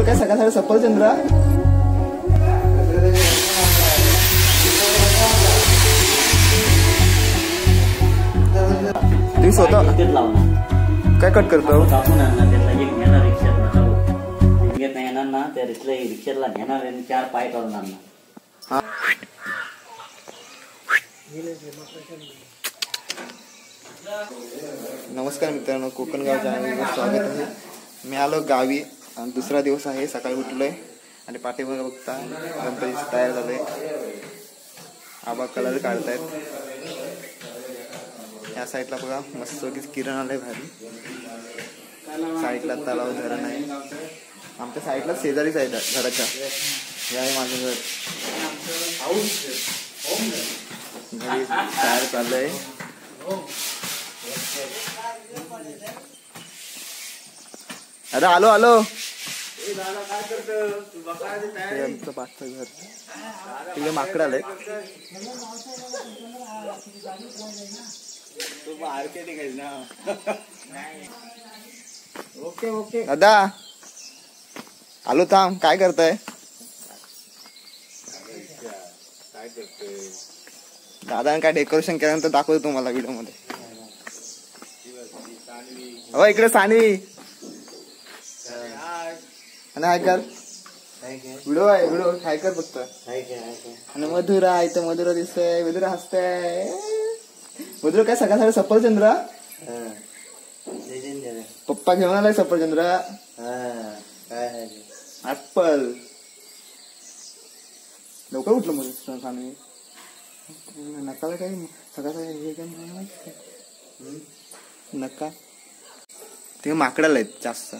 मधुर काय सकाळ सकाळी सफरचंद्र तुम्ही स्वतः काय कट करतो येणार ना त्या रिक्षाला घेणार 4 पाय करून आणणार. नमस्कार मित्रांनो, कोकणगाव चॅनलमध्ये स्वागत आहे. मी आलो गावी आणि दुसरा दिवस आहे. सकाळी उठलोय आणि पाठीमागे बघता गणपतीची तयार झालोय. आबा कलर काढतायत. या साईडला बघा मस्त किरण आलंय भारी. साईडला तलाव धरण आहे. आमच्या साईडला शेजारीच आहे घराच्या. हे आहे माझं घर. घरी तयार चाललंय. अरे आलो आलो. आमचं पाचचं घर. तिकडे माकड आलंय. ओके ओके दादा आलो. थांब. काय करताय दादा? काय डेकोरेशन केल्यानंतर दाखवतो तुम्हाला व्हिडिओ मध्ये. हो इकडे सानवी आणि हाय कर. व्हिडिओ आहे. व्हिडिओ हाय कर फक्त. आणि मधुरा आहे तर मधुरा दिसतंय. मधुरा हसतंय. मधुरा काय सकाळ सकाळी सफरचंद्र पप्पा घेऊन आलाय. सफरचंद्र ऍपल. लवकर उठलं मग सानवी. नकाला काय सकाळ नका ते माकडाला आहेत जास्त.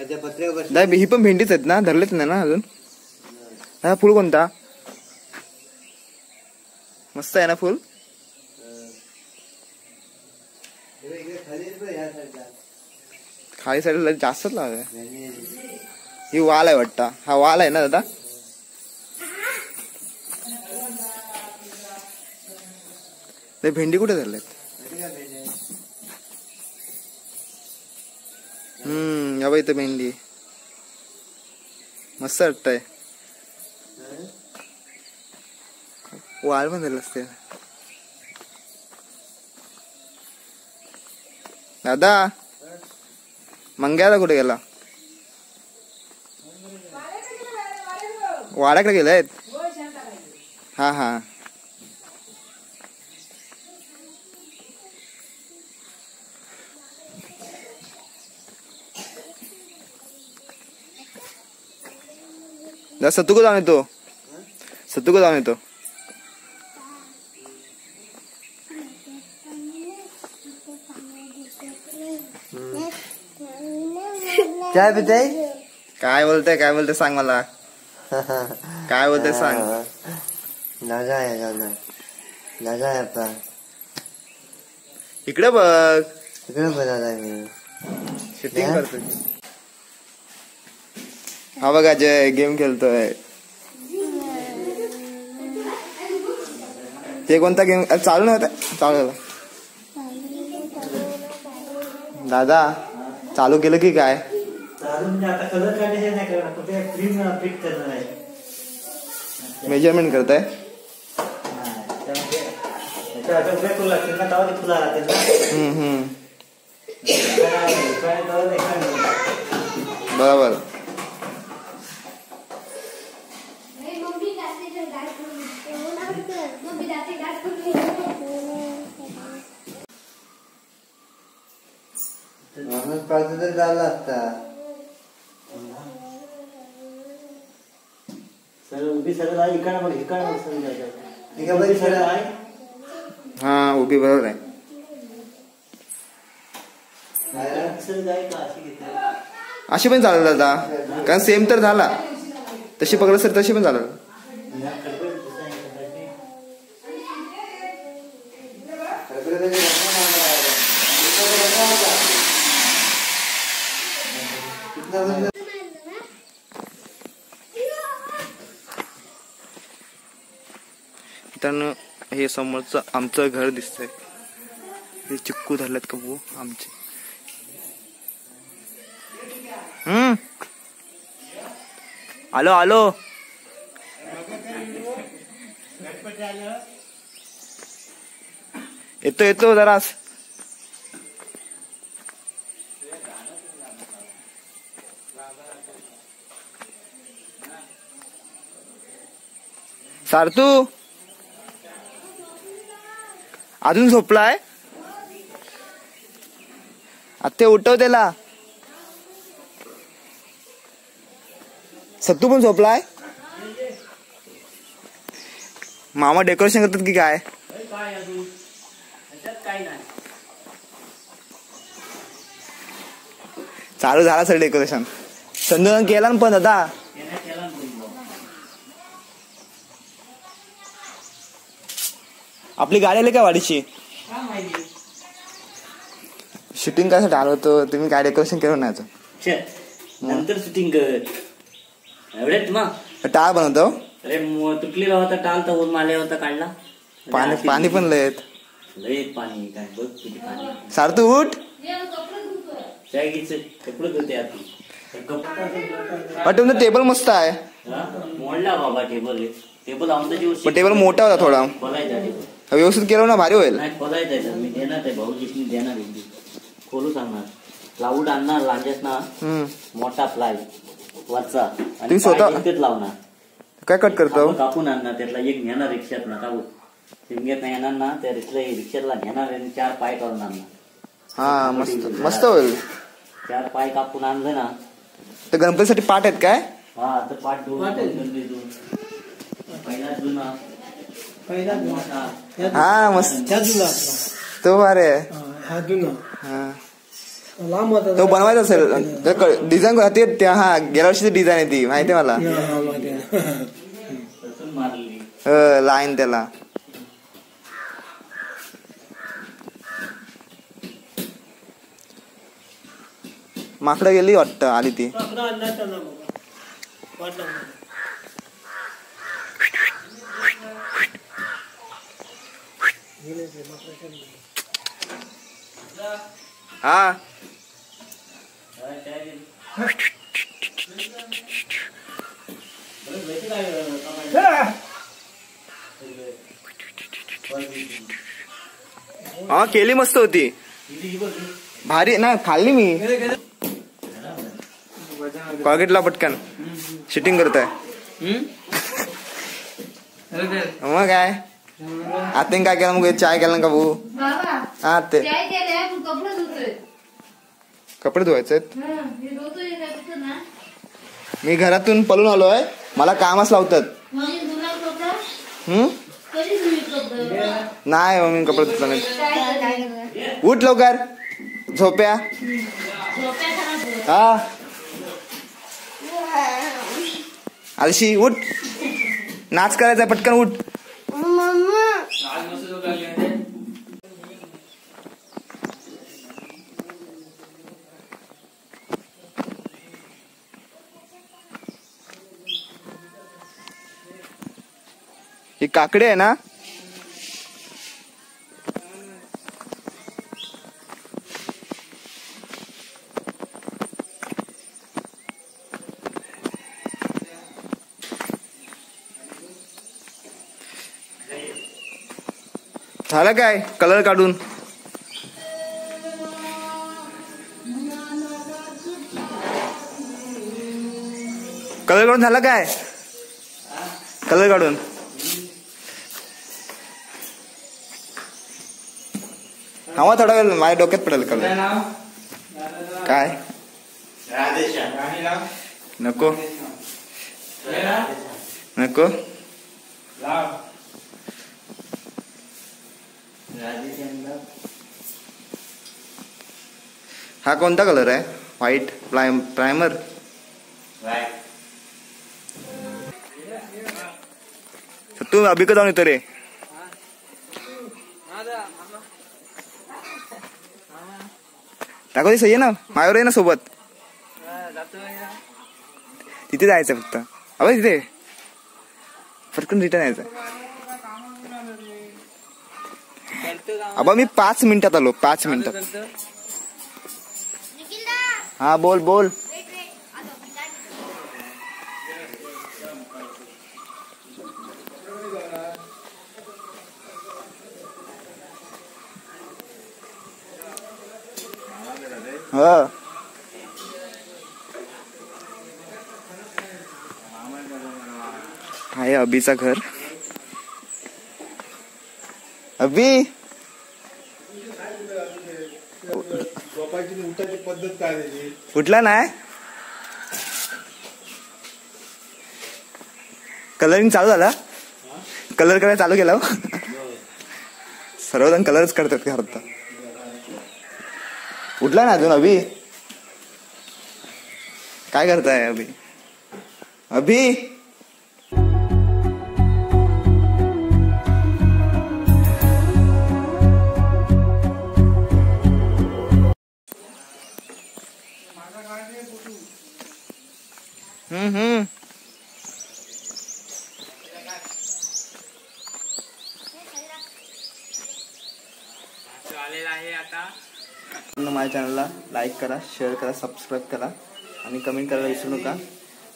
ही पण भेंडीच आहेत ना? धरलेच नाही ना अजून? हा फुल कोणता मस्त आहे ना फुल? खाली साईडला जास्तच लावलाय. ही वाल आहे वाटतं. हा वाल आहे ना दादा? भेंडी कुठे धरलेत? या बाई इथं भेंडी मस्त वाटतंय. वाल पण धरलं असते. दादा मंग्याला कुठे गेला? वाड्याकडे गेलायत. हा हा सत्तू को जाऊन येतो. सत्तू को जाऊन येतो. काय पिताय? काय बोलताय? काय बोलताय सांग मला. काय बोलताय सांग. दादा आहे दादा. दादा आहे आपला. इकडे बघ. इकडे बघ दादा. मी शूटिंग करतोय. हा बघा जय गेम खेळतोय. ते कोणता गेम चालू नव्हता? चालू झाला. दादा चालू केलं की काय? मेजरमेंट करताय? बरोबर. पाहिजे तर झाला असता. सर उभी सरळ आहे. इकडे बघ. इकडे सरळ आहे. हा उभी बरोबर आहे. अशी पण चालेल दादा. कारण सेम तर झाला. तशी पकडलं सर तशी पण चालेल. मित्रांनो हे समोरचं आमचं घर दिसतंय. हे चिक्कू धरलेत का भाऊ आमचे. आलो आलो. येतो येतो जरास. सार्थू अजून झोपलाय. आत्ते उठव त्याला. सत्तू पण झोपलाय. मामा डेकोरेशन करतात की काय? चालू झाला सर डेकोरेशन. संध्याकाळी केला ना पण आता. आपली गाडी आली का वाडीची? शूटिंग करायसाठी आलो होतो. तुम्ही काय डेकोरेशन केलं नाही? नंतर शूटिंग कर. एवढ्यात मग टाळ बनवतो. अरे तुटलेला होता टाल तर ऊन माले होता काढला. पाणी पाणी पण लयत पाणी काय बघ किती पाणी. सार्थू उठ. कपडे धुते तुमचं टेबल मस्त आहे. मोडला बाबा टेबल. टेबल आमचा टेबल मोठा होता थोडा. खोलायचा टेबल व्यवस्थित केलं ना भारी होईल. नाही खोलायचा मी देणार आहे भाऊजीसनी देणार आहे. खोलू सांगणार. प्लाऊड आणणार लांजेस ना मोठा प्लाय वरचा. तुम्ही स्वतः तेच लावणार. काय कट करतो? कापून आणणार त्यातला एक नेणार रिक्षात ना कापू. शिमग्यात नाही येणार ना त्या रिक्षातला घेणार आणि 4 पाय काढून आणणार. हा मस्त मस्त होईल. 4 पाय कापून आणलं ना तर गणपतीसाठी पाठ आहेत काय? हा तर पाठ पहिला जुना हा मस्त तो भारी आहे. तो बनवायचा असेल डिझाईन. ते हा गेल्या वर्षीची डिझाईन आहे ती माहिती आहे मला. लाईन त्याला माकडं गेली वाटतं. आली ती. हा हा केली मस्त होती. भारी नाही खाल्ली मी. कॉलगेटला पटकन शूटिंग करतोय. मग काय आता काय केलं मग? चाय केला का भाऊ? हा ते कपडे धुवायचे. मी घरातून पळून आलोय. मला कामच लावतात. नाही मम्मी कपडे धुतला नाही. उठ लवकर. झोप्या. हा आलशी उठ. नाच करायचा पटकन उठ. ही काकडी आहे ना? झालं काय कलर काढून? कलर काढून झाला काय? कलर काढून हवा थोडा वेळ माझ्या डोक्यात पडेल कलर. काय नको नको. हा कोणता कलर आहे? White primer. तू अभी का जाऊन येतो रे? दाखवते सही आहे ना माझ्यावर आहे ना सोबत. तिथे जायचं फक्त. अबे तिथे फटकन रिटर्न यायचं. अबा मी 5 मिनिटात आलो. 5 मिनिटात. हा बोल बोल. हो. आहे अभिचा घर. अभि उठायची पद्धत काय त्याची? उठला नाही. कलरिंग चालू झाला. कलर करायला चालू केला. सर्वजण कलरच करतात का आता. उठला ना अजून अभि. काय करताय अभि. अभि माझ्या चॅनलला लाईक करा, शेअर करा, सबस्क्राईब करा आणि कमेंट करायला विसरू नका.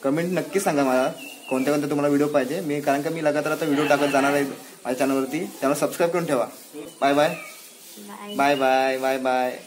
कमेंट नक्की सांगा मला कोणत्या कोणत्या तुम्हाला व्हिडिओ पाहिजे. मी कारण का मी लगातार आता व्हिडिओ टाकत जाणार आहे माझ्या चॅनलवरती. त्यामुळे सबस्क्राईब करून ठेवा. Bye bye bye bye bye bye.